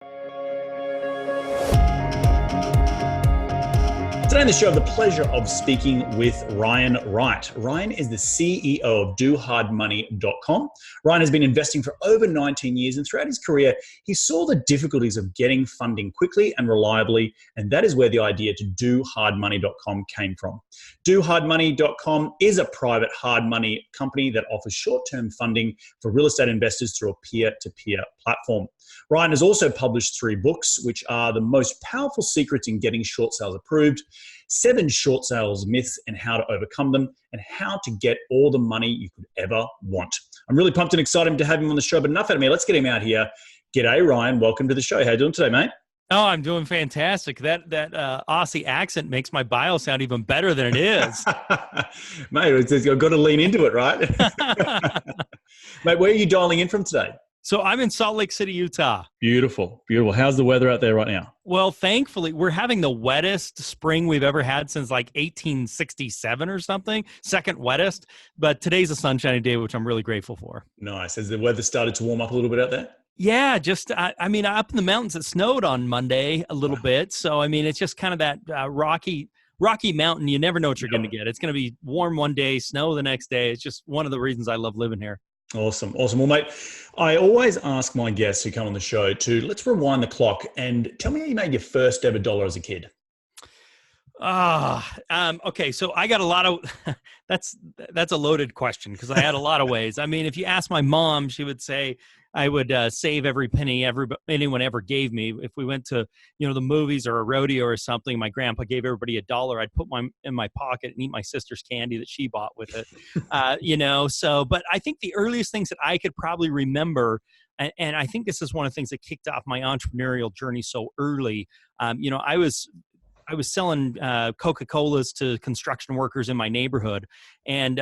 Today on the show, I have the pleasure of speaking with Ryan Wright. Ryan is the CEO of DoHardMoney.com. Ryan has been investing for over 19 years, and throughout his career, he saw the difficulties of getting funding quickly and reliably, and that is where the idea to DoHardMoney.com came from. DoHardMoney.com is a private hard money company that offers short-term funding for real estate investors through a peer-to-peer platform. Ryan has also published 3 books, which are The Most Powerful Secrets in Getting Short Sales Approved, 7 Short Sales Myths and How to Overcome Them, and How to Get All the Money You Could Ever Want. I'm really pumped and excited to have him on the show, but enough out of me. Let's get him out here. G'day, Ryan. Welcome to the show. How you doing today, mate? Oh, I'm doing fantastic. That Aussie accent makes my bio sound even better than it is. Mate, I've got to lean into it, right? Mate, where are you dialing in from today? So I'm in Salt Lake City, Utah. Beautiful, beautiful. How's the weather out there right now? Well, thankfully, we're having the wettest spring we've ever had since like 1867 or something, second wettest. But today's a sunshiny day, which I'm really grateful for. Nice. Has the weather started to warm up a little bit out there? Yeah, just, I mean, up in the mountains, it snowed on Monday a little bit. So, I mean, it's just kind of that rocky mountain. You never know what you're going to get. It's going to be warm one day, snow the next day. It's just one of the reasons I love living here. Awesome. Well, mate, I always ask my guests who come on the show to let's rewind the clock and tell me how you made your first ever dollar as a kid. Okay. So I got a lot of, that's a loaded question because I had a lot of ways. I mean, if you ask my mom, she would say I would save every penny anyone ever gave me. If we went to, the movies or a rodeo or something, my grandpa gave everybody $1. I'd put in my pocket and eat my sister's candy that she bought with it. But I think the earliest things that I could probably remember, and I think this is one of the things that kicked off my entrepreneurial journey so early. I was selling Coca-Colas to construction workers in my neighborhood, and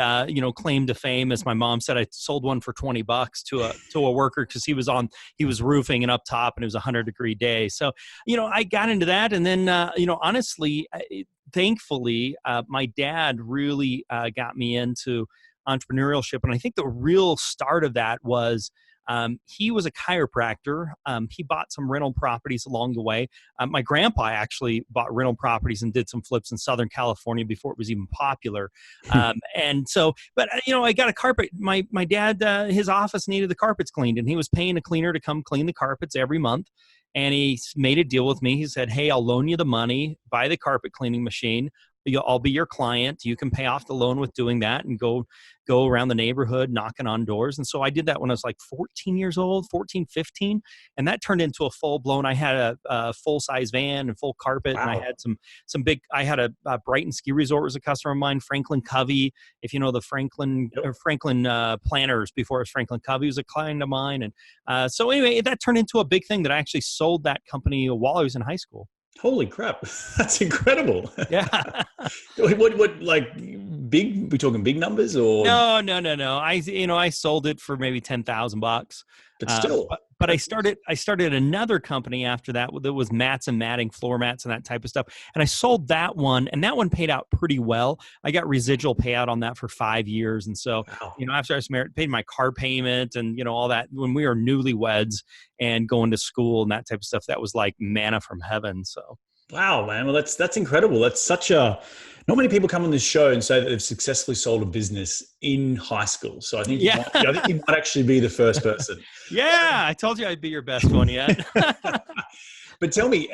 claim to fame, as my mom said, I sold one for $20 to a worker because he was roofing and up top, and it was a 100-degree day. So, I got into that, and then honestly, thankfully, my dad really got me into entrepreneurship, and I think the real start of that was. He was a chiropractor. He bought some rental properties along the way. My grandpa actually bought rental properties and did some flips in Southern California before it was even popular. I got a carpet. My dad, his office needed the carpets cleaned, and he was paying a cleaner to come clean the carpets every month. And he made a deal with me. He said, "Hey, I'll loan you the money, buy the carpet cleaning machine. I'll be your client. You can pay off the loan with doing that and go around the neighborhood knocking on doors." And so I did that when I was like 14 years old, 14, 15. And that turned into a full blown, I had a full size van and full carpet. Wow. And I had some big, I had a Brighton ski resort was a customer of mine, Franklin Covey. If you know the Franklin planners before it was Franklin Covey was a client of mine. And so anyway, that turned into a big thing that I actually sold that company while I was in high school. Holy crap. That's incredible. Yeah. What like big, we talking big numbers or? No. I sold it for maybe $10,000. But still. But I started another company after that was mats and matting, floor mats and that type of stuff. And I sold that one, and that one paid out pretty well. I got residual payout on that for 5 years. And so, wow. After I was married, paid my car payment and, all that when we were newlyweds and going to school and that type of stuff, that was like manna from heaven. So. Wow, man. Well, that's incredible. That's not many people come on this show and say that they've successfully sold a business in high school. So I think you might actually be the first person. Yeah, I told you I'd be your best one yet. But tell me,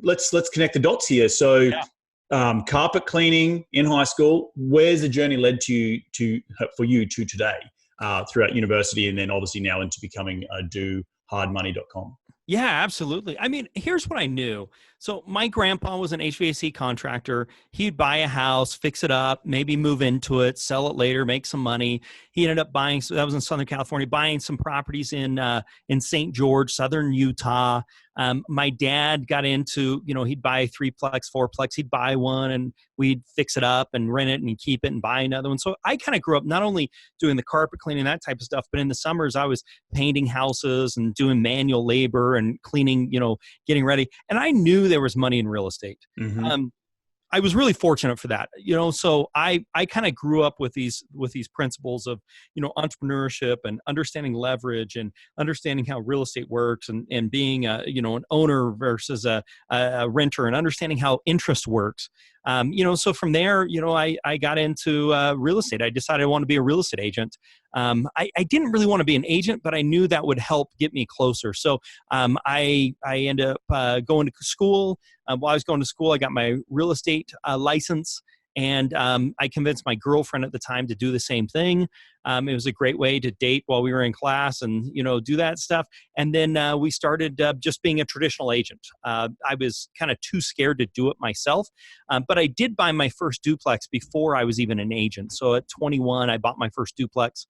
let's connect the dots here. So carpet cleaning in high school, where's the journey led for you to today throughout university and then obviously now into becoming DoHardMoney.com? Yeah, absolutely. I mean, here's what I knew. So my grandpa was an HVAC contractor. He'd buy a house, fix it up, maybe move into it, sell it later, make some money. He ended up buying, so that was in Southern California, buying some properties in St. George, Southern Utah. My dad got into, he'd buy 3-plex, 4-plex. He'd buy one and we'd fix it up and rent it and keep it and buy another one. So I kind of grew up not only doing the carpet cleaning, that type of stuff, but in the summers I was painting houses and doing manual labor and cleaning, getting ready. And I knew there was money in real estate. Mm-hmm. I was really fortunate for that, so I kind of grew up with these principles of, entrepreneurship and understanding leverage and understanding how real estate works, and being an owner versus a renter, and understanding how interest works. So from there, I got into real estate. I decided I wanted to be a real estate agent. I didn't really want to be an agent, but I knew that would help get me closer. So I ended up going to school. While I was going to school, I got my real estate license, and I convinced my girlfriend at the time to do the same thing. It was a great way to date while we were in class and, do that stuff. And then we started just being a traditional agent. I was kind of too scared to do it myself, but I did buy my first duplex before I was even an agent. So at 21, I bought my first duplex,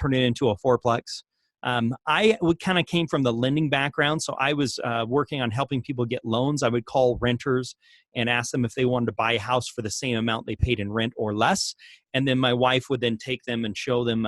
turned it into a fourplex. I kind of came from the lending background. So I was working on helping people get loans. I would call renters and ask them if they wanted to buy a house for the same amount they paid in rent or less. And then my wife would then take them and show them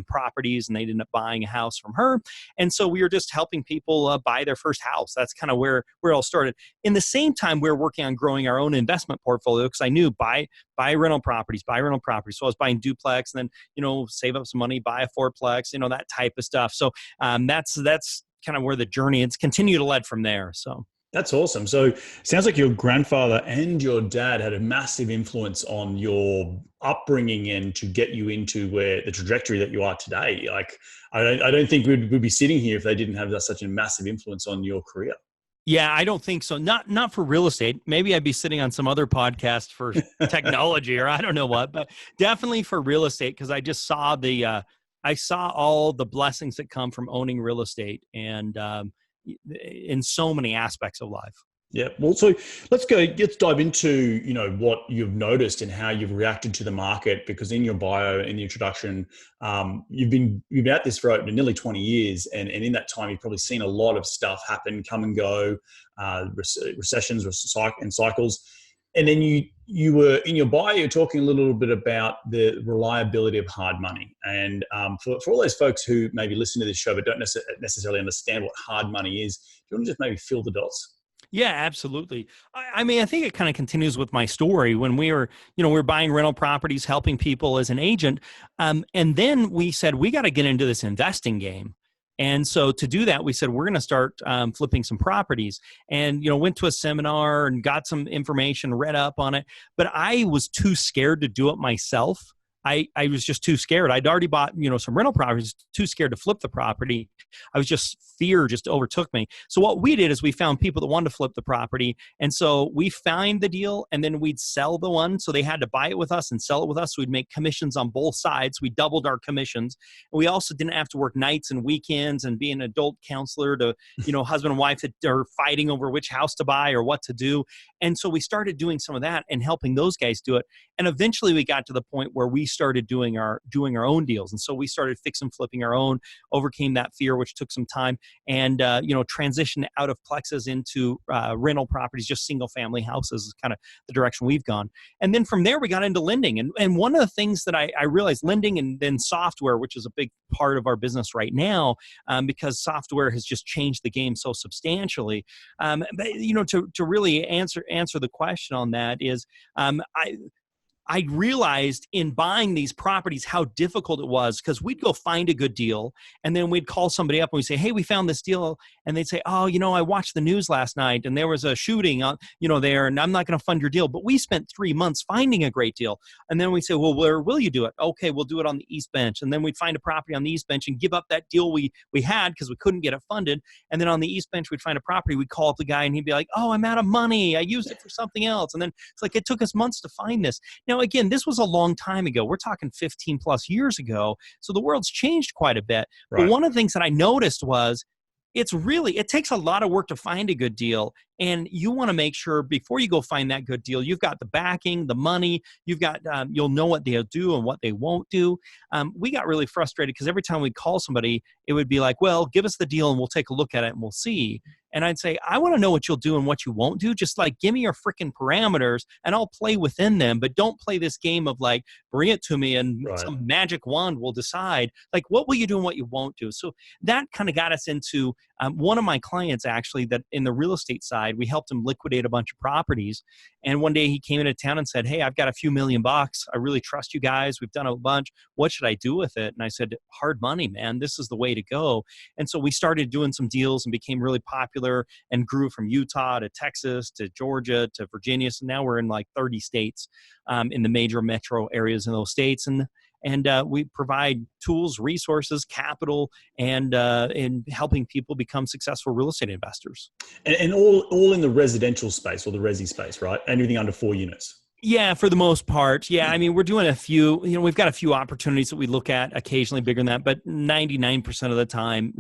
properties, and they'd end up buying a house from her. And so we were just helping people buy their first house. That's kind of where it all started. In the same time, we were working on growing our own investment portfolio, because I knew buy rental properties. So I was buying duplex, and then, save up some money, buy a fourplex, that type of stuff. So that's kind of where the journey, it's continued to lead from there. So. That's awesome. So it sounds like your grandfather and your dad had a massive influence on your upbringing and to get you into the trajectory that you are today. Like, I don't think we'd be sitting here if they didn't have such a massive influence on your career. Yeah, I don't think so. Not for real estate. Maybe I'd be sitting on some other podcast for technology or I don't know what, but definitely for real estate, because I just saw I saw all the blessings that come from owning real estate, and in so many aspects of life. Yeah. Well, so let's dive into, what you've noticed and how you've reacted to the market, because in your bio, in the introduction, you've been at this for nearly 20 years. And in that time, you've probably seen a lot of stuff happen, come and go, recessions and cycles. And then you were in your bio, you're talking a little bit about the reliability of hard money. And for all those folks who maybe listen to this show but don't necessarily understand what hard money is, do you want to just maybe fill the dots? Yeah, absolutely. I mean, I think it kind of continues with my story when we were buying rental properties, helping people as an agent. And then we said, we got to get into this investing game. And so to do that, we said, we're going to start flipping some properties, and, went to a seminar and got some information, read up on it. But I was too scared to do it myself. I was just too scared. I'd already bought, some rental properties, too scared to flip the property. Fear just overtook me. So what we did is we found people that wanted to flip the property. And so we found the deal, and then we'd sell the one. So they had to buy it with us and sell it with us. So we'd make commissions on both sides. We doubled our commissions. And we also didn't have to work nights and weekends and be an adult counselor to, husband and wife that are fighting over which house to buy or what to do. And so we started doing some of that and helping those guys do it. And eventually we got to the point where we started doing our own deals. And so we started flipping our own, overcame that fear, which took some time, and transitioned out of plexes into rental properties, just single family houses is kind of the direction we've gone. And then from there we got into lending. And one of the things that I realized, lending and then software, which is a big part of our business right now, because software has just changed the game so substantially. But to really answer the question on that is, I realized in buying these properties how difficult it was, because we'd go find a good deal, and then we'd call somebody up and we'd say, hey, we found this deal. And they'd say, oh, I watched the news last night and there was a shooting there, and I'm not going to fund your deal. But we spent 3 months finding a great deal. And then we'd say, well, where will you do it? Okay, we'll do it on the East Bench. And then we'd find a property on the East Bench and give up that deal we had because we couldn't get it funded. And then on the East Bench, we'd find a property. We'd call up the guy and he'd be like, oh, I'm out of money. I used it for something else. And then it's like, it took us months to find this. Now, again, this was a long time ago. We're talking 15 plus years ago. So the world's changed quite a bit. Right. But one of the things that I noticed was it takes a lot of work to find a good deal. And you want to make sure before you go find that good deal, you've got the backing, the money, you'll know what they'll do and what they won't do. We got really frustrated because every time we call somebody, it would be like, well, give us the deal and we'll take a look at it and we'll see. And I'd say, I want to know what you'll do and what you won't do. Just like, give me your freaking parameters and I'll play within them. But don't play this game of like, bring it to me and Right. some magic wand will decide. Like, what will you do and what you won't do? So that kind of got us into one of my clients, actually, that in the real estate side, we helped him liquidate a bunch of properties. And one day he came into town and said, hey, I've got a few $1,000,000. I really trust you guys. We've done a bunch. What should I do with it? And I said, hard money, man. This is the way to go. And so we started doing some deals and became really popular and grew from Utah to Texas to Georgia to Virginia. So now we're in like 30 states in the major metro areas in those states. And we provide tools, resources, capital, and in helping people become successful real estate investors. And all in the residential space or the resi space, right? Anything under 4 units. Yeah, for the most part. Yeah, I mean, we're doing a few, we've got a few opportunities that we look at occasionally bigger than that, but 99% of the time,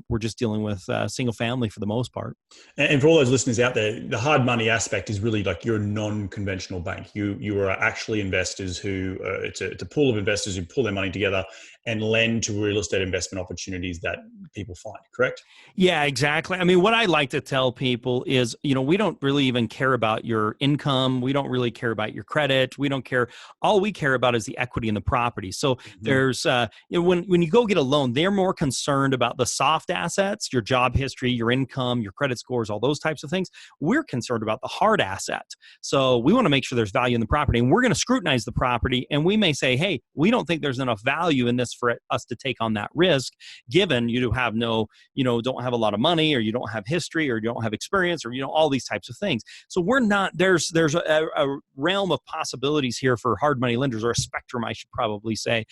we're just dealing with single family for the most part. And for all those listeners out there, the hard money aspect is really like you're a non-conventional bank. You are actually investors who, it's a pool of investors who pull their money together and lend to real estate investment opportunities that people find, correct? Yeah, exactly. I mean, what I like to tell people is, we don't really even care about your income. We don't really care about your credit. We don't care. All we care about is the equity in the property. So there's, when you go get a loan, they're more concerned about the soft assets, your job history, your income, your credit scores, all those types of things. We're concerned about the hard asset. So we want to make sure there's value in the property, and we're going to scrutinize the property. And we may say, hey, we don't think there's enough value in this for us to take on that risk, given you have don't have a lot of money, or you don't have history, or you don't have experience, or all these types of things. So we're not, there's a realm of possibilities here for hard money lenders, or a spectrum, I should probably say.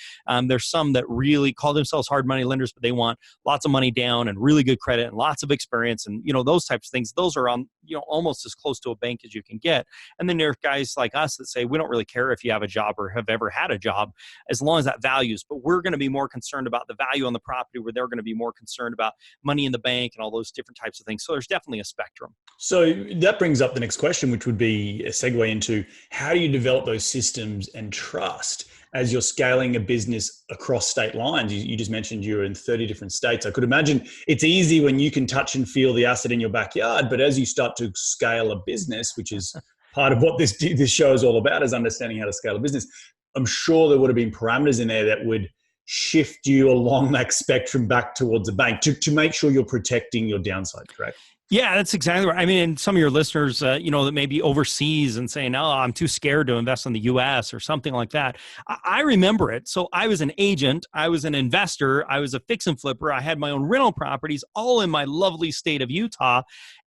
There's some that really call themselves hard money lenders, but they want lots of money down and really good credit and lots of experience, and those types of things. Those are on almost as close to a bank as you can get. And then there are guys like us that say, we don't really care if you have a job or have ever had a job, as long as that values. But we're going to be more concerned about the value on the property, where they're going to be more concerned about money in the bank and all those different types of things. So there's definitely a spectrum. So that brings up the next question, which would be a segue into how do you develop those systems and trust as you're scaling a business across state lines? You just mentioned you're in 30 different states. I could imagine it's easy when you can touch and feel the asset in your backyard, but as you start to scale a business, which is part of what this show is all about, is understanding how to scale a business, I'm sure there would have been parameters in there that would shift you along that spectrum back towards a bank to make sure you're protecting your downside, correct? Yeah, that's exactly right. I mean, and some of your listeners, that may be overseas and saying, "Oh, I'm too scared to invest in the U.S." or something like that. I remember it. So I was an agent, I was an investor, I was a fix and flipper. I had my own rental properties, all in my lovely state of Utah,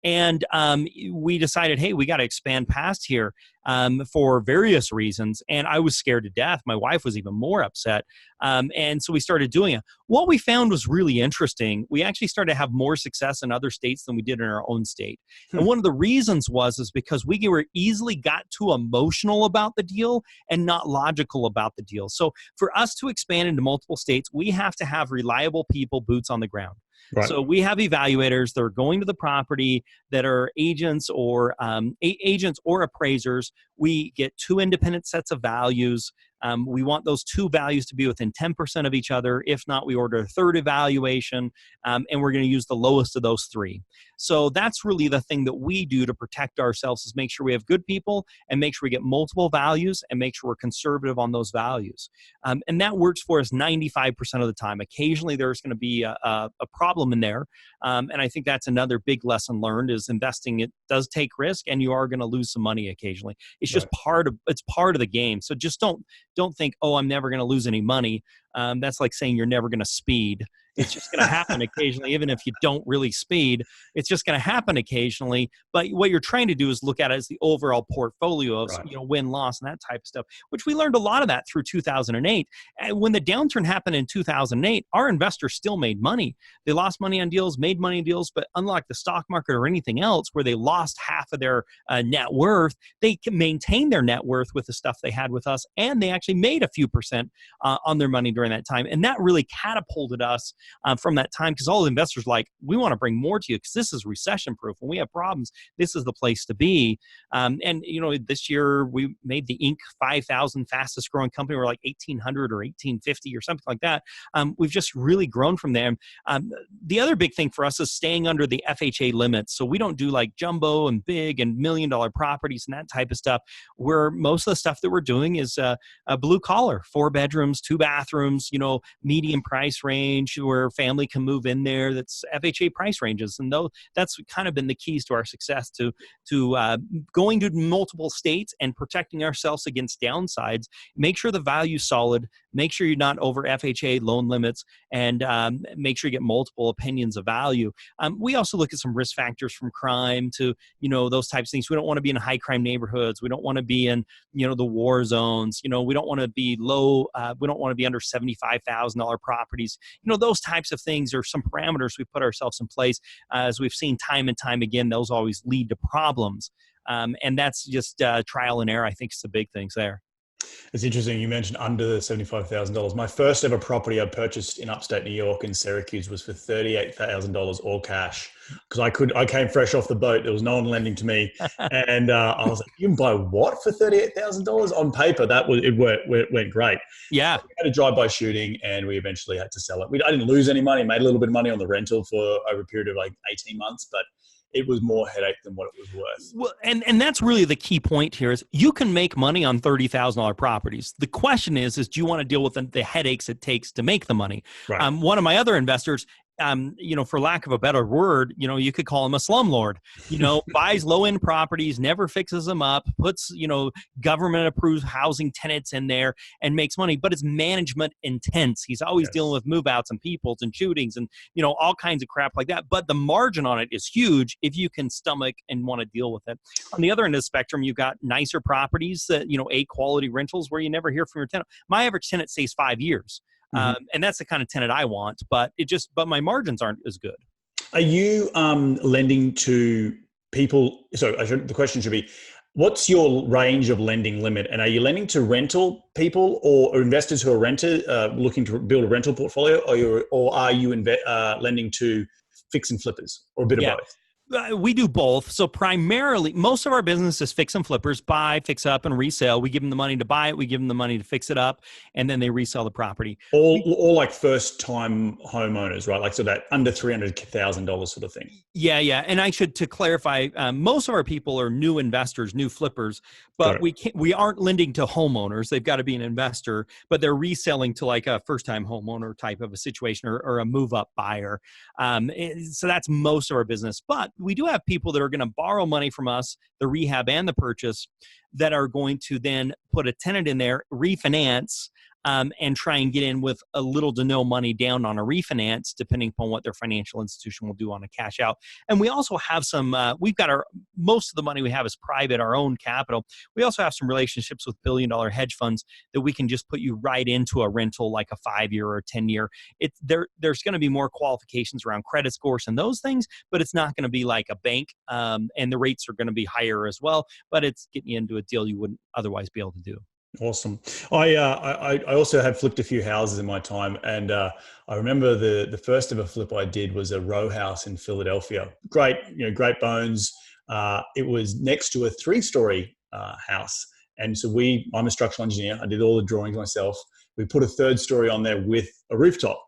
and we decided, hey, we got to expand past here for various reasons. And I was scared to death. My wife was even more upset, and so we started doing it. What we found was really interesting. We actually started to have more success in other states than we did in our own state. And one of the reasons is because we were easily got too emotional about the deal and not logical about the deal. So for us to expand into multiple states, we have to have reliable people, boots on the ground. Right. So we have evaluators that are going to the property that are agents or appraisers. We get 2 independent sets of values. We want those 2 values to be within 10% of each other. If not, we order a third evaluation, and we're going to use the lowest of those 3. So that's really the thing that we do to protect ourselves, is make sure we have good people and make sure we get multiple values and make sure we're conservative on those values. And that works for us 95% of the time. Occasionally, there's going to be a problem in there. And I think that's another big lesson learned, is investing. It does take risk, and you are going to lose some money occasionally. It's just part of the game. So just don't think, oh, I'm never going to lose any money. That's like saying you're never going to speed. It's just going to happen occasionally, even if you don't really speed. It's just going to happen occasionally. But what you're trying to do is look at it as the overall portfolio of win, loss, and that type of stuff, which we learned a lot of that through 2008. And when the downturn happened in 2008, our investors still made money. They lost money on deals, made money on deals, but unlike the stock market or anything else where they lost half of their net worth, they can maintain their net worth with the stuff they had with us, and they actually made a few percent on their money during during that time. And that really catapulted us from that time, because all the investors like, we want to bring more to you because this is recession proof. When we have problems, this is the place to be. And, this year we made the Inc. 5,000 fastest growing company. We're like 1,800 or 1,850 or something like that. We've just really grown from there. The other big thing for us is staying under the FHA limits. So we don't do like jumbo and big and $1 million properties and that type of stuff, where most of the stuff that we're doing is a blue collar, 4 bedrooms, 2 bathrooms, medium price range where family can move in there. That's FHA price ranges. And that's kind of been the keys to our success, to going to multiple states and protecting ourselves against downsides. Make sure the value's solid, make sure you're not over FHA loan limits, and make sure you get multiple opinions of value. We also look at some risk factors from crime to, those types of things. We don't want to be in high crime neighborhoods. We don't want to be in, the war zones. We don't want to be low. We don't want to be under $75,000 properties. Those types of things are some parameters we put ourselves in place. As we've seen time and time again, those always lead to problems. And that's just trial and error. I think is the big things there. It's interesting. You mentioned under $75,000. My first ever property I purchased in upstate New York in Syracuse was for $38,000 all cash, because I came fresh off the boat. There was no one lending to me, and I was like, "You can buy what for $38,000?" On paper, it went great. Yeah, we had a drive-by shooting, and we eventually had to sell it. I didn't lose any money. Made a little bit of money on the rental for over a period of like 18 months, but it was more headache than what it was worth. Well, and that's really the key point here is you can make money on $30,000 properties. The question is do you want to deal with the headaches it takes to make the money? Right. One of my other investors, for lack of a better word, you could call him a slumlord, buys low-end properties, never fixes them up, puts, government-approved housing tenants in there and makes money, but it's management intense. He's always dealing with move-outs and peoples and shootings and, all kinds of crap like that. But the margin on it is huge if you can stomach and want to deal with it. On the other end of the spectrum, you've got nicer properties that, A-quality rentals where you never hear from your tenant. My average tenant stays 5 years. And that's the kind of tenant I want, but my margins aren't as good. Are you lending to people? So the question should be, what's your range of lending limit? And are you lending to rental people or investors who are looking to build a rental portfolio, or are you lending to fix and flippers, or a bit of both? We do both. So primarily, most of our business is fix and flippers, buy, fix up, and resell. We give them the money to buy it. We give them the money to fix it up, and then they resell the property. All like first-time homeowners, right? Like, so that under $300,000 sort of thing. Yeah. And to clarify, most of our people are new investors, new flippers, but we aren't lending to homeowners. They've got to be an investor, but they're reselling to like a first-time homeowner type of a situation or a move-up buyer. So that's most of our business. But we do have people that are going to borrow money from us, the rehab and the purchase, that are going to then put a tenant in there, refinance, and try and get in with a little to no money down on a refinance, depending upon what their financial institution will do on a cash out. And we also have some, most of the money we have is private, our own capital. We also have some relationships with billion-dollar hedge funds that we can just put you right into a rental, like a 5-year or a 10-year. There's going to be more qualifications around credit scores and those things, but it's not going to be like a bank, and the rates are going to be higher as well, but it's getting you into a deal you wouldn't otherwise be able to do. Awesome. I also had flipped a few houses in my time, and I remember the first ever flip I did was a row house in Philadelphia. Great great bones. It was next to a 3-story house, and so I'm a structural engineer. I did all the drawings myself. We put a 3rd story on there with a rooftop.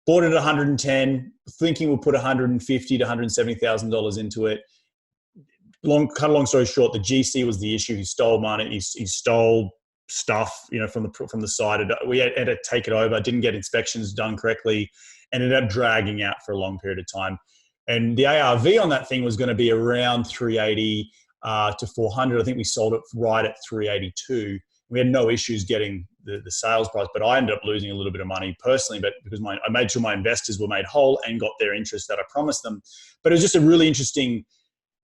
Bought it at 110, thinking we'll put $150,000 to $170,000 into it. Cut a long story short, the GC was the issue. He stole money. He stole stuff, from the side. We had to take it over. Didn't get inspections done correctly. Ended up dragging out for a long period of time. And the ARV on that thing was going to be around 380 to 400. I think we sold it right at 382. We had no issues getting the sales price, but I ended up losing a little bit of money personally, but because I made sure my investors were made whole and got their interest that I promised them. But it was just a really interesting.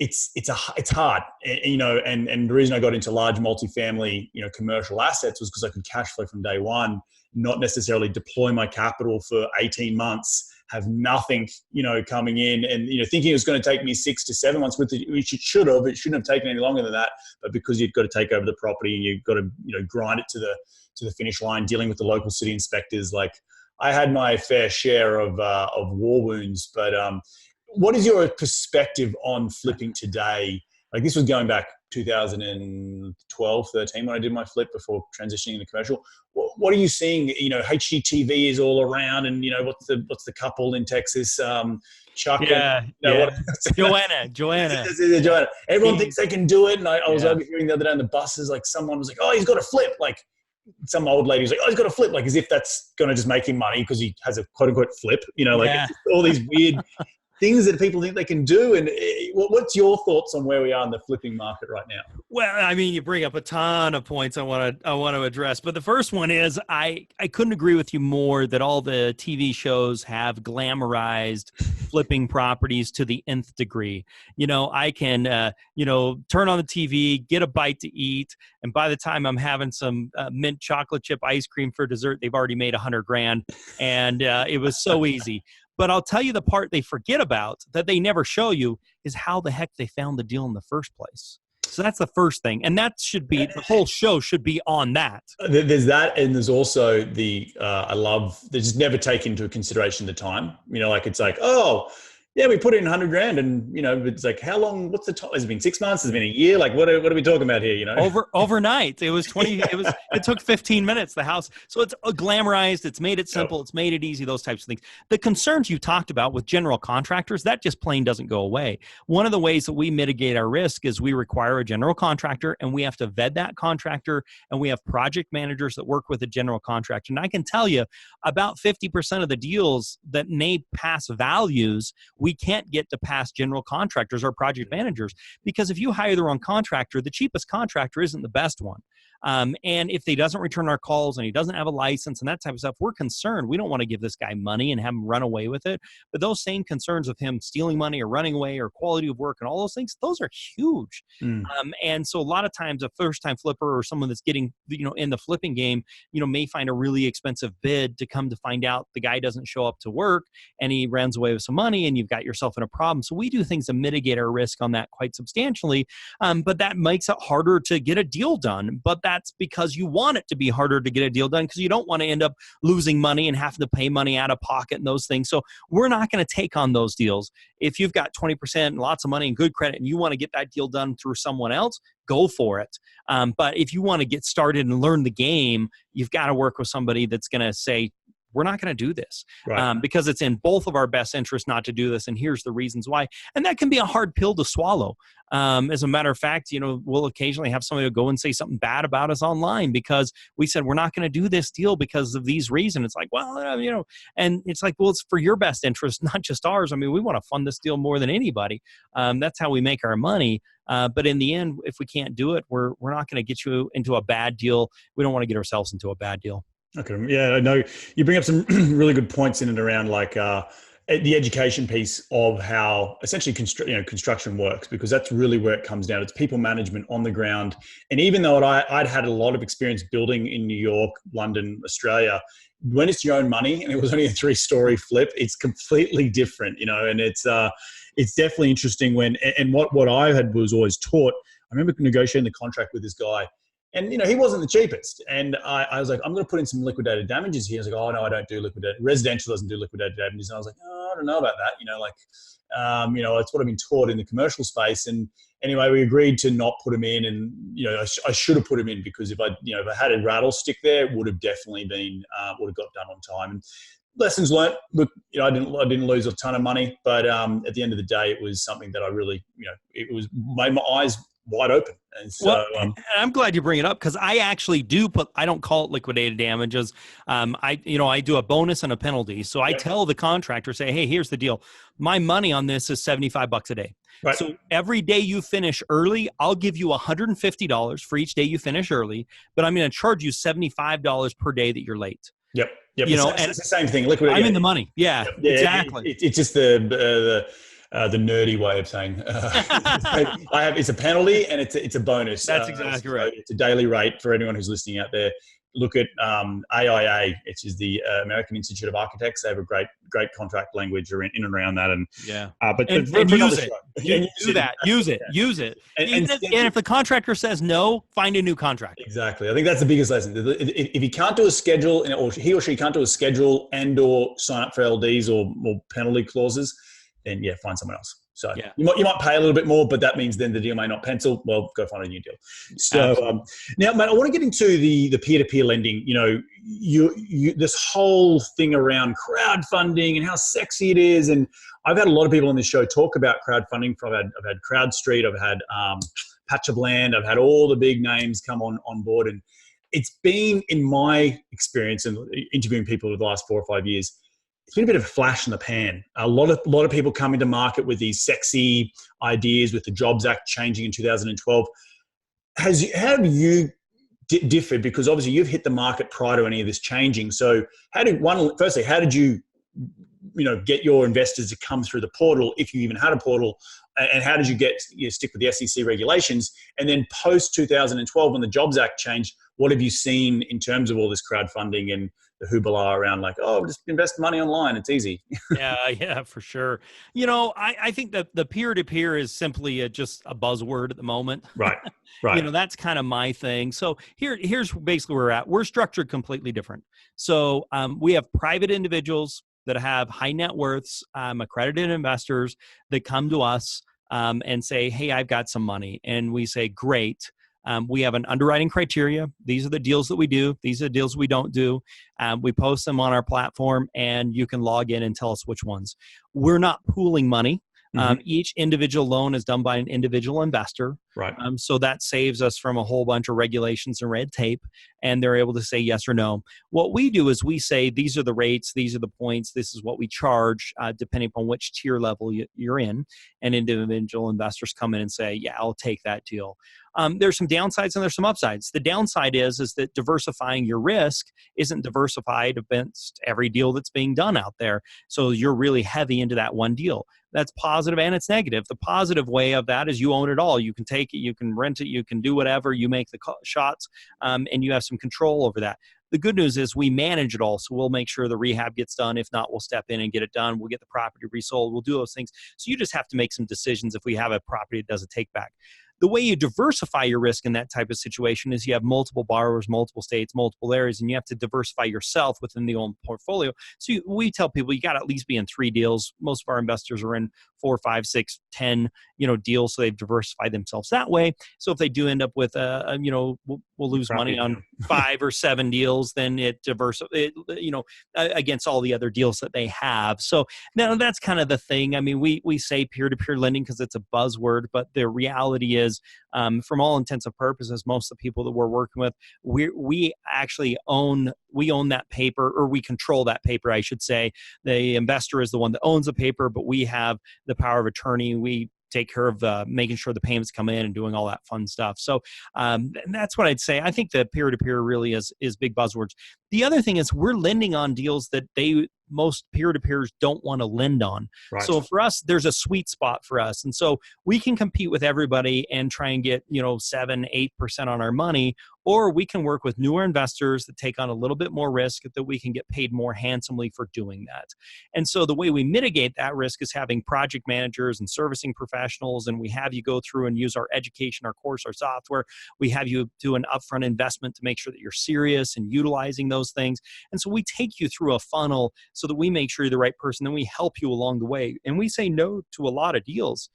It's hard, and the reason I got into large multifamily, commercial assets was because I could cash flow from day one, not necessarily deploy my capital for 18 months have nothing, coming in, and thinking it was going to take me 6 to 7 months, which it should have. It shouldn't have taken any longer than that. But because you've got to take over the property and you've got to grind it to the finish line, dealing with the local city inspectors, like I had my fair share of war wounds. But what is your perspective on flipping today? Like this was going back 2012, 13 when I did my flip before transitioning into commercial. What are you seeing? HGTV is all around, and what's the couple in Texas? Chuck. Yeah, Joanna. Joanna. Everyone thinks they can do it, and I was overhearing the other day on the buses, like someone was like, "Oh, he's got a flip." Like some old lady was like, "Oh, he's got a flip," like as if that's going to just make him money because he has a quote unquote flip. It's all these weird things that people think they can do. And what's your thoughts on where we are in the flipping market right now? Well, I mean, you bring up a ton of points I want to address, but the first one is I couldn't agree with you more that all the TV shows have glamorized flipping properties to the nth degree. I can turn on the TV, get a bite to eat, and by the time I'm having some mint chocolate chip ice cream for dessert, they've already made $100,000, and it was so easy. But I'll tell you the part they forget about that they never show you is how the heck they found the deal in the first place. So that's the first thing. And that should be, the whole show should be on that. There's that. And there's also they just never take into consideration the time, it's like, oh, yeah, we put in $100,000 and, it's like, how long, what's the time? Has it been 6 months? Has it been a year? Like, what are we talking about here, Overnight. It was 20, it took 15 minutes, the house. So it's glamorized. It's made it simple. It's made it easy, those types of things. The concerns you talked about with general contractors, that just plain doesn't go away. One of the ways that we mitigate our risk is we require a general contractor, and we have to vet that contractor, and we have project managers that work with a general contractor. And I can tell you about 50% of the deals that may pass values, we can't get to past general contractors or project managers, because if you hire the wrong contractor, the cheapest contractor isn't the best one. And if he doesn't return our calls and he doesn't have a license and that type of stuff, we're concerned. We don't want to give this guy money and have him run away with it. But those same concerns of him stealing money or running away or quality of work and all those things, those are huge. And so a lot of times a first-time flipper or someone that's getting, in the flipping game, may find a really expensive bid to come to find out the guy doesn't show up to work and he runs away with some money and you've got yourself in a problem. So we do things to mitigate our risk on that quite substantially. But that makes it harder to get a deal done. But that's because you want it to be harder to get a deal done because you don't want to end up losing money and having to pay money out of pocket and those things. So we're not going to take on those deals. If you've got 20% and lots of money and good credit and you want to get that deal done through someone else, go for it. But if you want to get started and learn the game, you've got to work with somebody that's going to say, we're not going to do this, right, because it's in both of our best interests not to do this. And here's the reasons why. And that can be a hard pill to swallow. As a matter of fact, we'll occasionally have somebody go and say something bad about us online because we said, we're not going to do this deal because of these reasons. It's like, well, and it's like, well, it's for your best interest, not just ours. I mean, we want to fund this deal more than anybody. That's how we make our money. But in the end, if we can't do it, we're not going to get you into a bad deal. We don't want to get ourselves into a bad deal. Okay. Yeah, I know you bring up some really good points in and around like the education piece of how essentially construction works, because that's really where it comes down. It's people management on the ground. And even though I'd had a lot of experience building in New York, London, Australia, when it's your own money and it was only a 3-story flip, it's completely different, and it's definitely interesting and what I was always taught. I remember negotiating the contract with this guy. And, he wasn't the cheapest. And I was like, I'm going to put in some liquidated damages here. He was like, oh, no, I don't do liquidated. Residential doesn't do liquidated damages. And I was like, oh, I don't know about that. It's what I've been taught in the commercial space. And anyway, we agreed to not put him in. And, I should have put him in because if I had a rattlestick there, it would have definitely been, would have got done on time. And lessons learned. Look, I didn't lose a ton of money, but at the end of the day, it was something that I really, it was made my eyes wide open. And so I'm glad you bring it up because I actually I don't call it liquidated damages. I do a bonus and a penalty. So I tell the contractor, say, hey, here's the deal. My money on this is $75 a day. Right. So every day you finish early, I'll give you $150 for each day you finish early, but I'm going to charge you $75 per day that you're late. Yep. It's the same thing. Liquidated. I'm in the money. Yeah, exactly. It's just the nerdy way of saying it's a penalty and it's a bonus. That's exactly right. It's a daily rate for anyone who's listening out there. look at AIA, which is the American Institute of Architects. They have a great contract language in and around that. And yeah, but and use it. Use it. And And if the contractor says no, find a new contractor. Exactly. I think that's the biggest lesson. If he can't do a schedule, or he or she can't do a schedule and or sign up for LDs or penalty clauses, then yeah, find someone else. So you might pay a little bit more, but that means then the deal may not pencil. Well, go find a new deal. So now, mate, I want to get into the peer-to-peer lending. You know, you this whole thing around crowdfunding and how sexy it is. And I've had a lot of people on this show talk about crowdfunding. I've had CrowdStreet, I've had Patch of Land, I've had all the big names come on board, and it's been, in my experience and interviewing people over the last 4 or 5 years, it's been a bit of a flash in the pan. A lot of people come into market with these sexy ideas, with the Jobs Act changing in 2012. How have you differed? Because obviously you've hit the market prior to any of this changing. So firstly, how did you get your investors to come through the portal, if you even had a portal, and how did you stick with the SEC regulations? And then post 2012, when the Jobs Act changed, what have you seen in terms of all this crowdfunding and the hoopla around, like, oh, just invest money online, it's easy? Yeah, for sure. I think that the peer-to-peer is simply just a buzzword at the moment. Right. That's kind of my thing. So here's basically where we're at. We're structured completely different. So we have private individuals that have high net worths, accredited investors that come to us and say, hey, I've got some money. And we say, great. We have an underwriting criteria. These are the deals that we do. These are the deals we don't do. We post them on our platform, and you can log in and tell us which ones. We're not pooling money. Each individual loan is done by an individual investor. Right. So that saves us from a whole bunch of regulations and red tape, and they're able to say yes or no. What we do is we say, these are the rates, these are the points, this is what we charge, depending upon which tier level you're in. And individual investors come in and say, yeah, I'll take that deal. There's some downsides and there's some upsides. The downside is that diversifying your risk isn't diversified against every deal that's being done out there. So you're really heavy into that one deal. That's positive and it's negative. The positive way of that is you own it all. You can take it, you can rent it, you can do whatever, you make the shots, and you have some control over that. The good news is we manage it all. So we'll make sure the rehab gets done. If not, we'll step in and get it done. We'll get the property resold. We'll do those things. So you just have to make some decisions if we have a property that doesn't take back. The way you diversify your risk in that type of situation is you have multiple borrowers, multiple states, multiple areas, and you have to diversify yourself within the own portfolio. So we tell people you got to at least be in 3 deals. Most of our investors are in 4, 5, 6, 10, deals. So they've diversified themselves that way. So if they do end up with we'll lose money on 5 or 7 deals, then it against all the other deals that they have. So now that's kind of the thing. I mean, we say peer-to-peer lending because it's a buzzword, but the reality is, from all intents and purposes, most of the people that we're working with, we actually own that paper, or we control that paper, I should say. The investor is the one that owns the paper, but we have the power of attorney. We take care of making sure the payments come in and doing all that fun stuff. So that's what I'd say. I think the peer-to-peer really is big buzzwords. The other thing is we're lending on deals that most peer-to-peers don't want to lend on. Right. So for us, there's a sweet spot for us. And so we can compete with everybody and try and get, 7-8% on our money, or we can work with newer investors that take on a little bit more risk that we can get paid more handsomely for doing that. And so the way we mitigate that risk is having project managers and servicing professionals, and we have you go through and use our education, our course, our software. We have you do an upfront investment to make sure that you're serious and utilizing those things. And so we take you through a funnel so that we make sure you're the right person, then we help you along the way. And we say no to a lot of deals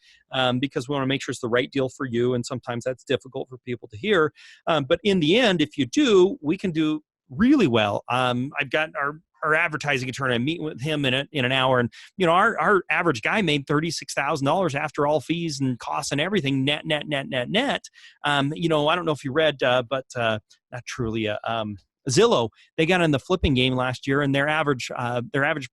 because we want to make sure it's the right deal for you. And sometimes that's difficult for people to hear. But in the end, if you do, we can do really well. I've got our advertising attorney. I meet with him in an hour, and our average guy made $36,000 after all fees and costs and everything, net. I don't know if you read, but not truly. Zillow, they got in the flipping game last year, and their average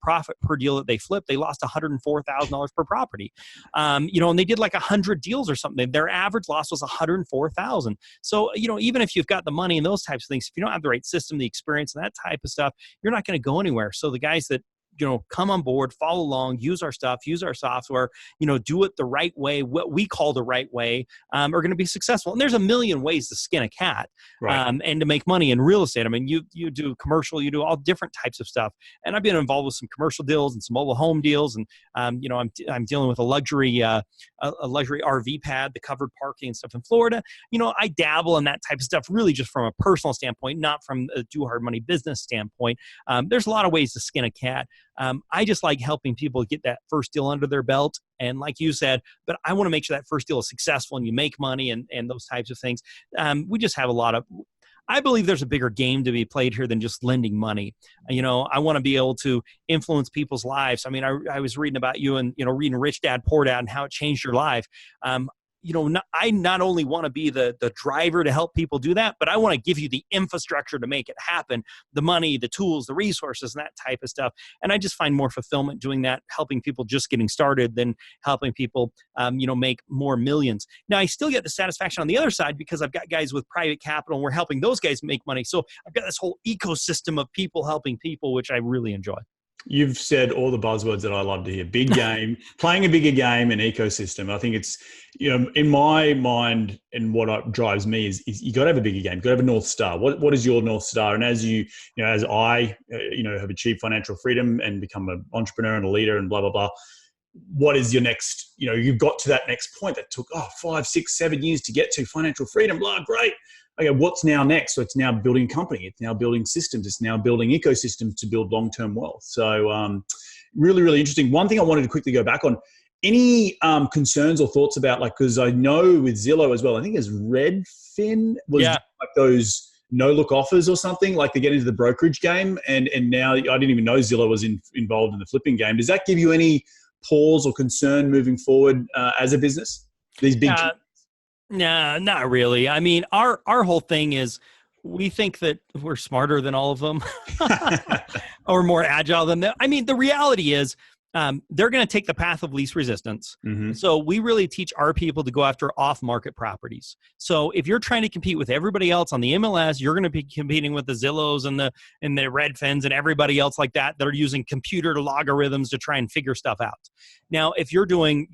profit per deal that they flipped, they lost $104,000 per property. And they did like 100 deals or something. Their average loss was $104,000. So, even if you've got the money and those types of things, if you don't have the right system, the experience, and that type of stuff, you're not going to go anywhere. So the guys that come on board, follow along, use our stuff, use our software, do it the right way, what we call the right way, are going to be successful. And there's a million ways to skin a cat, Right. and to make money in real estate. I mean, you do commercial, you do all different types of stuff. And I've been involved with some commercial deals and some mobile home deals. And, I'm dealing with a luxury RV pad, the covered parking and stuff in Florida. I dabble in that type of stuff really just from a personal standpoint, not from a Do Hard Money business standpoint. There's a lot of ways to skin a cat. I just like helping people get that first deal under their belt. And like you said, but I want to make sure that first deal is successful and you make money and those types of things. We just have I believe there's a bigger game to be played here than just lending money. I want to be able to influence people's lives. I mean, I was reading about you and, reading Rich Dad, Poor Dad and how it changed your life. I not only want to be the driver to help people do that, but I want to give you the infrastructure to make it happen, the money, the tools, the resources, and that type of stuff. And I just find more fulfillment doing that, helping people just getting started than helping people, make more millions. Now, I still get the satisfaction on the other side because I've got guys with private capital and we're helping those guys make money. So I've got this whole ecosystem of people helping people, which I really enjoy. You've said all the buzzwords that I love to hear. Big game, playing a bigger game, and ecosystem. I think it's, in my mind and what drives me is you got to have a bigger game. You got to have a North Star. What is your North Star? And as as I, have achieved financial freedom and become an entrepreneur and a leader and blah, blah, blah, what is your next, you've got to that next point that took 5, 6, 7 years to get to financial freedom. Blah, great. Okay, what's now next? So it's now building a company. It's now building systems. It's now building ecosystems to build long-term wealth. So really, really interesting. One thing I wanted to quickly go back on, any concerns or thoughts about, because I know with Zillow as well, I think it's Redfin was like those no-look offers or something, like they get into the brokerage game. And now I didn't even know Zillow was involved in the flipping game. Does that give you any pause or concern moving forward as a business? These big No, not really. I mean, our whole thing is we think that we're smarter than all of them or more agile than them. I mean, the reality is they're going to take the path of least resistance. Mm-hmm. So we really teach our people to go after off-market properties. So if you're trying to compete with everybody else on the MLS, you're going to be competing with the Zillows and the Redfins and everybody else like that are using computer logarithms to try and figure stuff out. Now, if you're doing,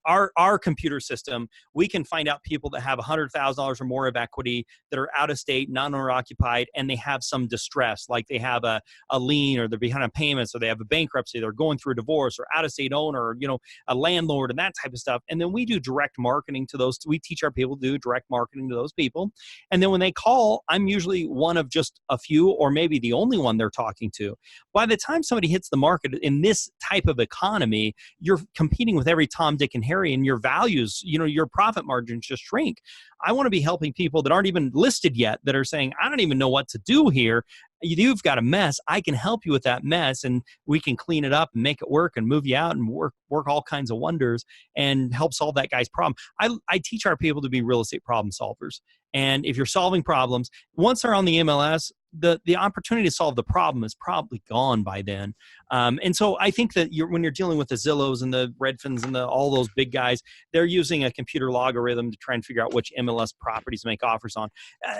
our computer system, we can find out people that have $100,000 or more of equity that are out of state, non-owner occupied, and they have some distress, like they have a lien or they're behind on payments or they have a bankruptcy, they're going through a divorce or out of state owner or, a landlord and that type of stuff. And then we do direct marketing to those. We teach our people to do direct marketing to those people. And then when they call, I'm usually one of just a few or maybe the only one they're talking to. By the time somebody hits the market in this type of economy, you're competing with every Tom, Dick, and Harry, and your values, your profit margins just shrink. I want to be helping people that aren't even listed yet that are saying, I don't even know what to do here. You've got a mess. I can help you with that mess and we can clean it up and make it work and move you out and work all kinds of wonders and help solve that guy's problem. I teach our people to be real estate problem solvers. And if you're solving problems, once they're on the MLS, the opportunity to solve the problem is probably gone by then. And so I think that when you're dealing with the Zillows and the Redfins and all those big guys, they're using a computer logarithm to try and figure out which MLS properties to make offers on.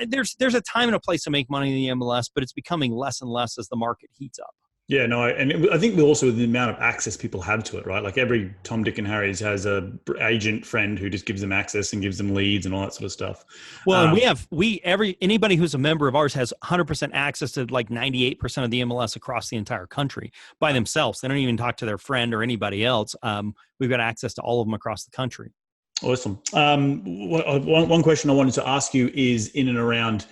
There's a time and a place to make money in the MLS, but it's becoming less and less as the market heats up. Yeah, no, and I think also the amount of access people have to it, right? Like every Tom, Dick, and Harry's has a agent friend who just gives them access and gives them leads and all that sort of stuff. Well, and anybody who's a member of ours has 100% access to like 98% of the MLS across the entire country by themselves. They don't even talk to their friend or anybody else. We've got access to all of them across the country. Awesome. One question I wanted to ask you is in and around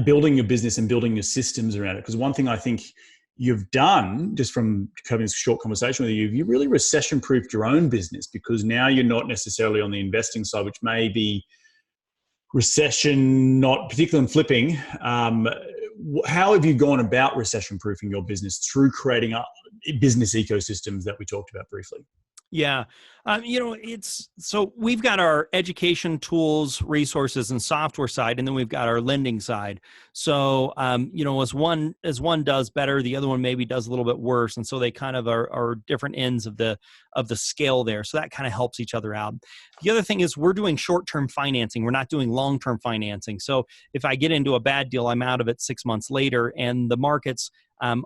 building your business and building your systems around it. Because one thing I think you've done, just from having this short conversation with you, you've really recession-proofed your own business because now you're not necessarily on the investing side, which may be recession, not particularly in flipping. How have you gone about recession-proofing your business through creating business ecosystems that we talked about briefly? Yeah. So we've got our education tools, resources, and software side, and then we've got our lending side. So, as one does better, the other one maybe does a little bit worse, and so they kind of are different ends of the scale there. So that kind of helps each other out. The other thing is we're doing short-term financing. We're not doing long-term financing. So if I get into a bad deal, I'm out of it 6 months later, and the markets.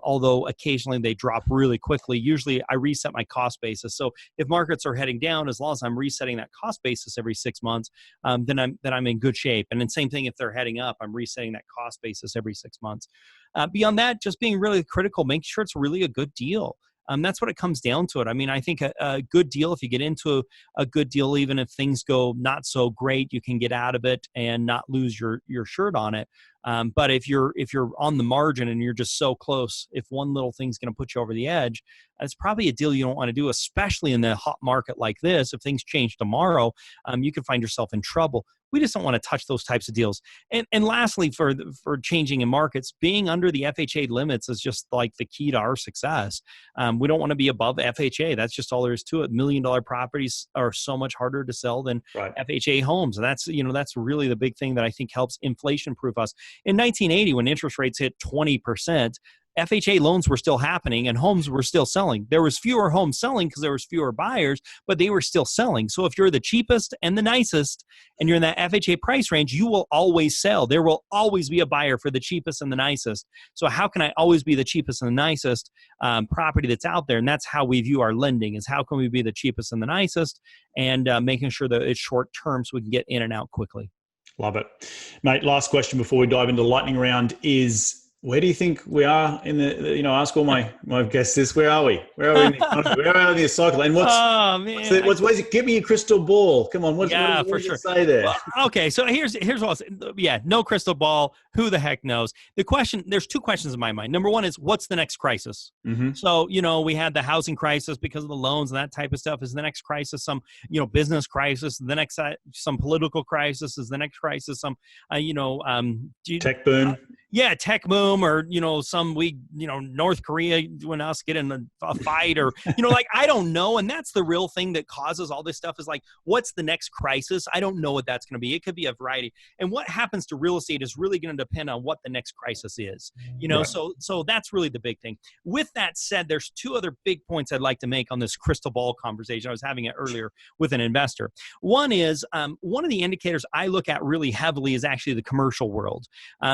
Although occasionally they drop really quickly, usually I reset my cost basis. So if markets are heading down, as long as I'm resetting that cost basis every 6 months, then I'm in good shape. And then same thing if they're heading up, I'm resetting that cost basis every 6 months. Beyond that, just being really critical, making sure it's really a good deal. That's what it comes down to it. I mean, I think a good deal, if you get into a good deal, even if things go not so great, you can get out of it and not lose your shirt on it. But if you're on the margin and you're just so close, if one little thing's going to put you over the edge, it's probably a deal you don't want to do, especially in the hot market like this. If things change tomorrow, you can find yourself in trouble. We just don't want to touch those types of deals. And lastly, for changing in markets, being under the FHA limits is just like the key to our success. We don't want to be above FHA. That's just all there is to it. $1 million properties are so much harder to sell than FHA homes. And that's really the big thing that I think helps inflation proof us. In 1980, when interest rates hit 20%, FHA loans were still happening and homes were still selling. There was fewer homes selling because there was fewer buyers, but they were still selling. So if you're the cheapest and the nicest and you're in that FHA price range, you will always sell. There will always be a buyer for the cheapest and the nicest. So how can I always be the cheapest and the nicest property that's out there? And that's how we view our lending, is how can we be the cheapest and the nicest, and making sure that it's short term so we can get in and out quickly. Love it. Mate, last question before we dive into the lightning round is, where do you think we are in ask all my guests this, where are we? Where are we in the economy? Where are we in the cycle? And give me a crystal ball. Come on, what does it say there? Well, okay, so here's what no crystal ball. Who the heck knows? There's two questions in my mind. Number one is, what's the next crisis? Mm-hmm. So, we had the housing crisis because of the loans and that type of stuff. Is the next crisis some, business crisis? The next, some political crisis? Is the next crisis some, tech boom? Tech boom, or North Korea when us get in a fight, or I don't know. And that's the real thing that causes all this stuff, is like, what's the next crisis? I don't know what that's going to be. It could be a variety. And what happens to real estate is really going to depend on what the next crisis is. So that's really the big thing. With that said, there's two other big points I'd like to make on this crystal ball conversation. I was having it earlier with an investor. One is one of the indicators I look at really heavily is actually the commercial world.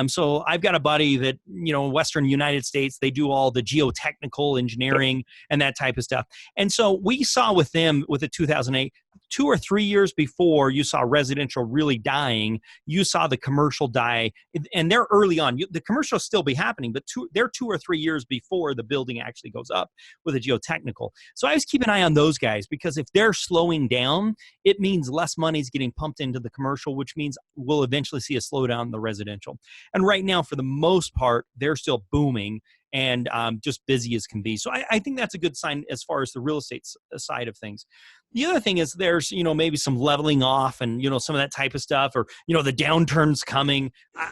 So I've got a buddy that, Western United States, they do all the geotechnical engineering and that type of stuff. And so we saw with them, with the 2008, 2 or 3 years before you saw residential really dying, you saw the commercial die, and they're early on. The commercial will still be happening, but they're 2 or 3 years before the building actually goes up with a geotechnical. So I always keep an eye on those guys, because if they're slowing down, it means less money is getting pumped into the commercial, which means we'll eventually see a slowdown in the residential. And right now, for the most part, they're still booming and just busy as can be. So I think that's a good sign as far as the real estate side of things. The other thing is there's, maybe some leveling off and, some of that type of stuff, or, the downturn's coming.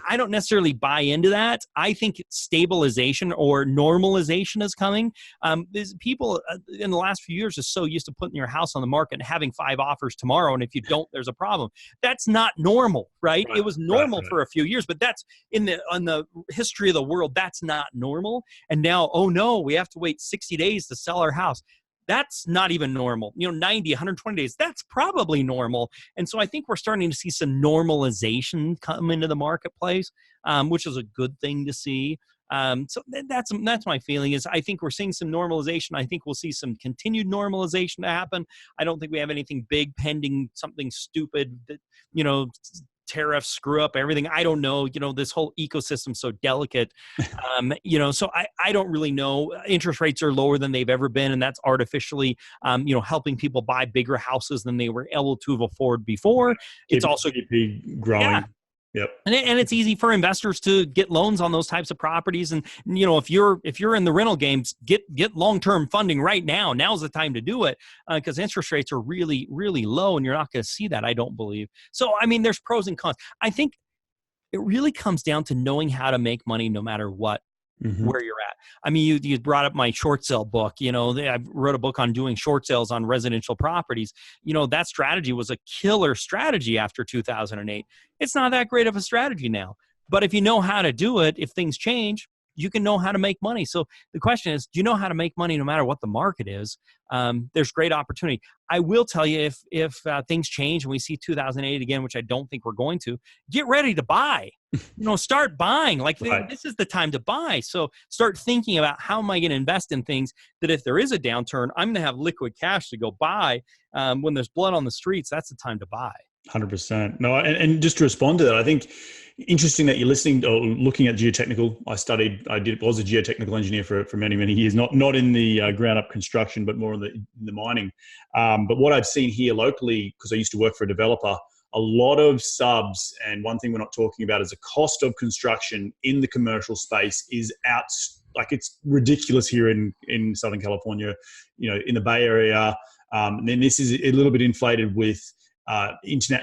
I don't necessarily buy into that. I think stabilization or normalization is coming. There's people in the last few years are so used to putting your house on the market and having 5 offers tomorrow. And if you don't, there's a problem. That's not normal, right? It was normal for a few years, but that's on the history of the world, that's not normal. And now, oh no, we have to wait 60 days to sell our house. That's not even normal. 90, 120 days, that's probably normal. And so I think we're starting to see some normalization come into the marketplace, which is a good thing to see. So that's my feeling, is I think we're seeing some normalization. I think we'll see some continued normalization to happen. I don't think we have anything big pending, something stupid that, tariffs screw up everything. I don't know. This whole ecosystem's so delicate. So I don't really know. Interest rates are lower than they've ever been, and that's artificially, helping people buy bigger houses than they were able to afford before. It's also growing. Yeah. Yep. And it's easy for investors to get loans on those types of properties. And, if you're in the rental games, get long-term funding right now. Now's the time to do it, because interest rates are really, really low, and you're not going to see that, I don't believe. So, there's pros and cons. I think it really comes down to knowing how to make money no matter what. Mm-hmm. where you're at. I mean, you brought up my short sale book. I wrote a book on doing short sales on residential properties. That strategy was a killer strategy after 2008. It's not that great of a strategy now. But if you know how to do it, if things change, you can know how to make money. So the question is, do you know how to make money no matter what the market is? There's great opportunity. I will tell you, if things change and we see 2008 again, which I don't think we're going to, get ready to buy. Start buying. Like Right. this is the time to buy. So start thinking about, how am I going to invest in things that if there is a downturn, I'm going to have liquid cash to go buy. When there's blood on the streets, that's the time to buy. 100%. No, and just to respond to that, I think interesting that you're listening or looking at geotechnical. Was a geotechnical engineer for many, many years, not in the ground up construction, but more in the mining. But what I've seen here locally, because I used to work for a developer, a lot of subs, and one thing we're not talking about is the cost of construction in the commercial space is it's ridiculous here in Southern California, in the Bay Area. And then this is a little bit inflated with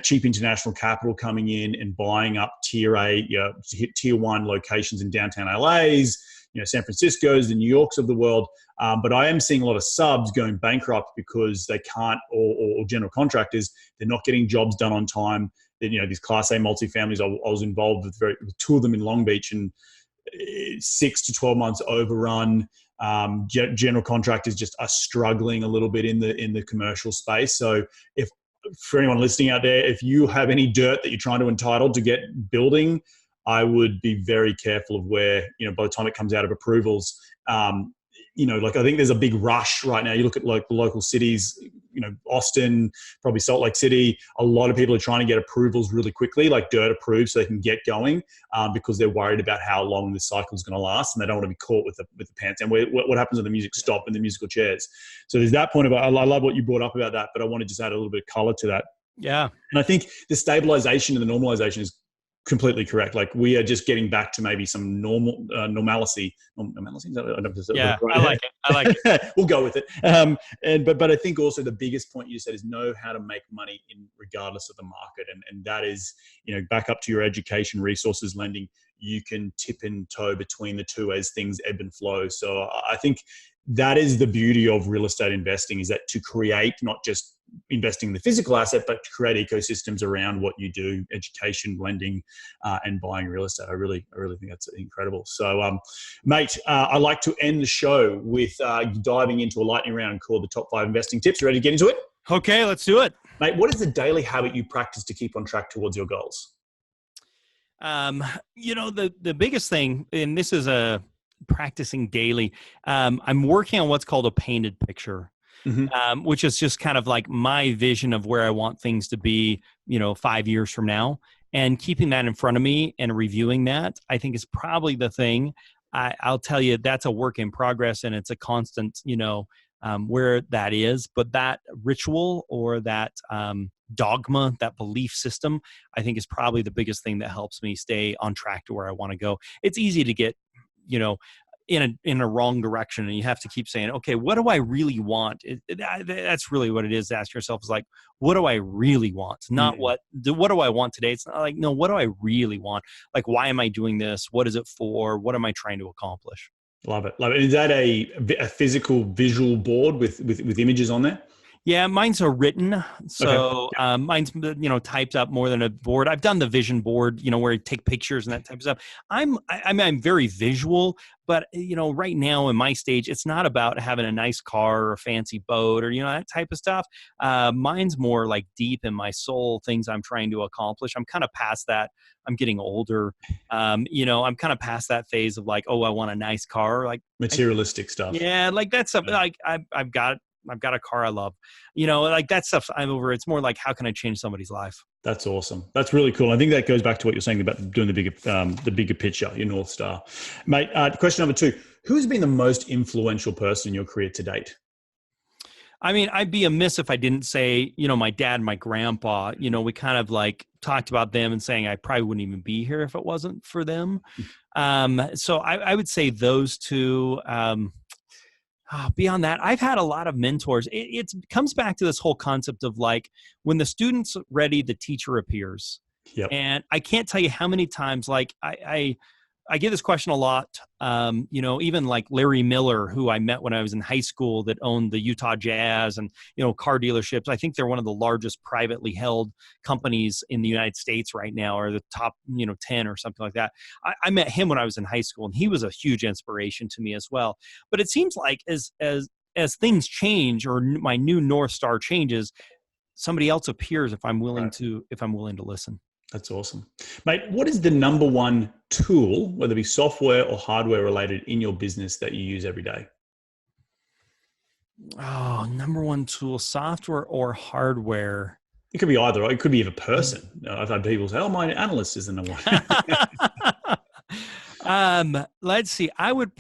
cheap international capital coming in and buying up tier 1 locations in downtown LA's, San Francisco's, the New York's of the world. But I am seeing a lot of subs going bankrupt because they can't, or general contractors, they're not getting jobs done on time. These Class A multifamilies, I was involved with two of them in Long Beach, and 6 to 12 months overrun. General contractors just are struggling a little bit in the commercial space. So for anyone listening out there, if you have any dirt that you're trying to entitle to get building, I would be very careful of where, by the time it comes out of approvals, I think there's a big rush right now. You look at the local cities, Austin, probably Salt Lake City, a lot of people are trying to get approvals really quickly, like dirt approved, so they can get going, because they're worried about how long this cycle is going to last, and they don't want to be caught with the pants. And what happens when the music stops and the musical chairs? So there's that point of, I love what you brought up about that, but I want to just add a little bit of color to that. Yeah. And I think the stabilization and the normalization is completely correct. Like, we are just getting back to maybe some normalcy. Normalcy? Yeah, I like it. We'll go with it. But I think also the biggest point you said is know how to make money regardless of the market. And that is, back up to your education, resources, lending, you can tip and toe between the two as things ebb and flow. So I think that is the beauty of real estate investing, is that to create not just investing in the physical asset, but to create ecosystems around what you do, education, lending, and buying real estate. I really think that's incredible. So, mate, I like to end the show with diving into a lightning round called the top 5 investing tips. You ready to get into it? Okay, let's do it. Mate, what is the daily habit you practice to keep on track towards your goals? The biggest thing, and this is practicing daily, I'm working on what's called a painted picture. Mm-hmm. Which is just kind of like my vision of where I want things to be, 5 years from now, and keeping that in front of me and reviewing that, I think is probably the thing. I'll tell you, that's a work in progress, and it's a constant, where that is. But that ritual or that dogma, that belief system, I think is probably the biggest thing that helps me stay on track to where I want to go. It's easy to get, in a wrong direction, and you have to keep saying, okay, what do I really want? That's really what it is. To ask yourself is like, what do I really want? Not what do I want today? It's not like, no, what do I really want? Like, why am I doing this? What is it for? What am I trying to accomplish? Love it. Is that a physical visual board with images on there? Yeah, mine's a written. So Okay. Mine's, typed up more than a board. I've done the vision board, where you take pictures and that type of stuff. I'm very visual, but, right now in my stage, it's not about having a nice car or a fancy boat or, that type of stuff. Mine's more like deep in my soul, things I'm trying to accomplish. I'm kind of past that. I'm getting older. I'm kind of past that phase of like, oh, I want a nice car. Like materialistic stuff. Yeah. Like that's something like I've got a car I love, like that stuff I'm over. It's more like, how can I change somebody's life? That's awesome. That's really cool. I think that goes back to what you're saying about doing the bigger picture, your North Star. Mate, question number 2, who's been the most influential person in your career to date? I mean, I'd be amiss if I didn't say, my dad, my grandpa, we kind of like talked about them and saying I probably wouldn't even be here if it wasn't for them. So I would say those two. Beyond that, I've had a lot of mentors. It comes back to this whole concept of like, when the student's ready, the teacher appears. Yep. And I can't tell you how many times, like I I get this question a lot. Even like Larry Miller, who I met when I was in high school, that owned the Utah Jazz and, car dealerships. I think they're one of the largest privately held companies in the United States right now, or the top, 10 or something like that. I met him when I was in high school, and he was a huge inspiration to me as well. But it seems like as things change, or my new North Star changes, somebody else appears if I'm willing to listen. That's awesome. Mate, what is the number one tool, whether it be software or hardware related, in your business that you use every day? Oh, number one tool, software or hardware? It could be either. It could be a person. I've had people say, my analyst is the number one. Let's see. I would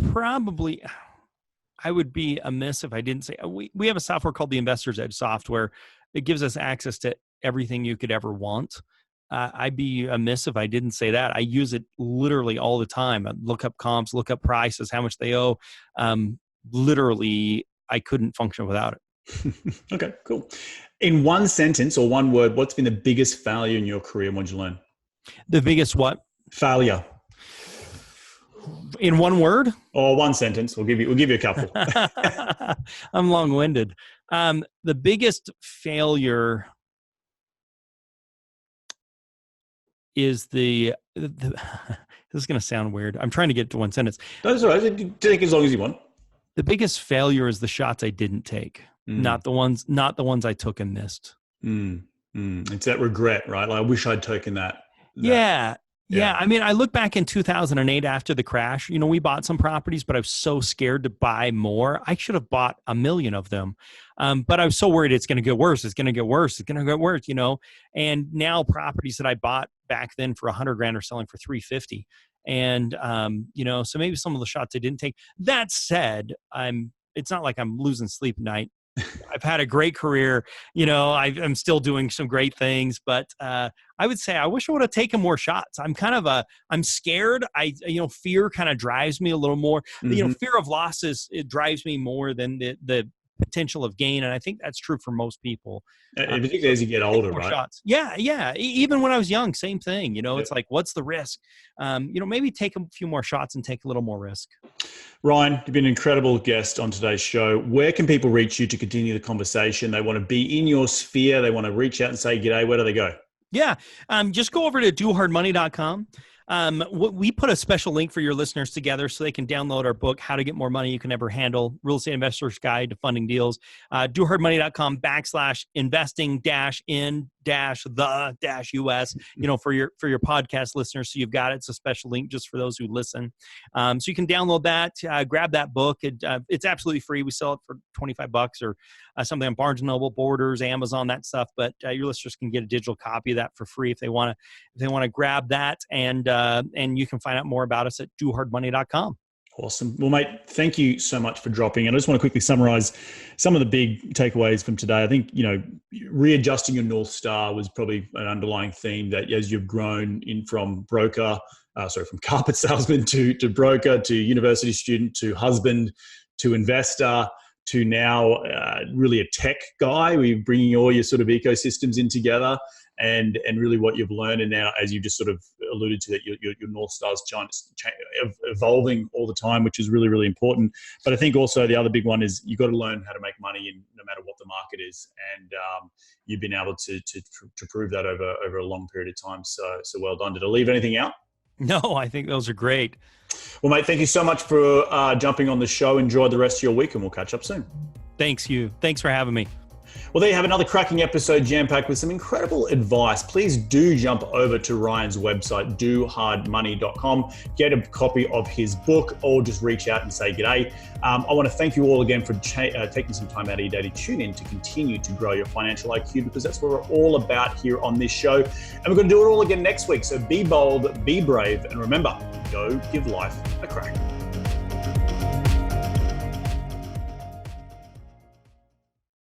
be amiss if I didn't say, we have a software called the Investor's Edge software. It gives us access to everything you could ever want. I'd be amiss if I didn't say that. I use it literally all the time. I look up comps, look up prices, how much they owe. Literally, I couldn't function without it. Okay, cool. In one sentence or one word, what's been the biggest failure in your career and what did you learn? The biggest what? Failure. In one word? Or one sentence. We'll give you a couple. I'm long-winded. The biggest failure is this is going to sound weird. I'm trying to get to one sentence. That's all right. Take as long as you want. The biggest failure is the shots I didn't take, not the ones I took and missed. It's that regret, right? Like, I wish I'd taken that. Yeah. I mean, I look back in 2008 after the crash, we bought some properties, but I was so scared to buy more. I should have bought 1 million of them. But I was so worried it's going to get worse. It's going to get worse. And now properties that I bought back then for $100,000 are selling for $350,000. And, so maybe some of the shots I didn't take. That said, it's not like I'm losing sleep at night. I've had a great career. I'm still doing some great things, but I would say I wish I would have taken more shots. I'm scared. Fear kind of drives me a little more. Fear of losses, it drives me more than the potential of gain. And I think that's true for most people. Particularly as you get older, right? Shots. Yeah. Even when I was young, same thing. It's like, what's the risk? Maybe take a few more shots and take a little more risk. Ryan, you've been an incredible guest on today's show. Where can people reach you to continue the conversation? They want to be in your sphere. They want to reach out and say, g'day. Where do they go? Yeah. Just go over to dohardmoney.com. We put a special link for your listeners together so they can download our book, How to Get More Money You Can Never Handle, Real Estate Investor's Guide to Funding Deals. dohardmoney.com/investing-in-the-US, for your podcast listeners. So you've got it. It's a special link just for those who listen. So you can download that, grab that book. It's absolutely free. We sell it for $25 or something on Barnes & Noble, Borders, Amazon, that stuff. But your listeners can get a digital copy of that for free if they want to grab that. And you can find out more about us at dohardmoney.com. Awesome. Well, mate, thank you so much for dropping. And I just want to quickly summarize some of the big takeaways from today. I think, readjusting your North Star was probably an underlying theme that as you've grown in from from carpet salesman to broker, to university student, to husband, to investor, to now really a tech guy, where you're bringing all your sort of ecosystems in together. And really what you've learned, and now as you just sort of alluded to, that your North Star's evolving all the time, which is really, really important. But I think also the other big one is you've got to learn how to make money no matter what the market is. And you've been able to prove that over a long period of time. So well done. Did I leave anything out? No, I think those are great. Well, mate, thank you so much for jumping on the show. Enjoy the rest of your week and we'll catch up soon. Thanks for having me. Well, there you have another cracking episode jam-packed with some incredible advice. Please do jump over to Ryan's website, dohardmoney.com, get a copy of his book, or just reach out and say g'day. I want to thank you all again for taking some time out of your day to tune in to continue to grow your financial IQ, because that's what we're all about here on this show. And we're going to do it all again next week. So be bold, be brave, and remember, go give life a crack.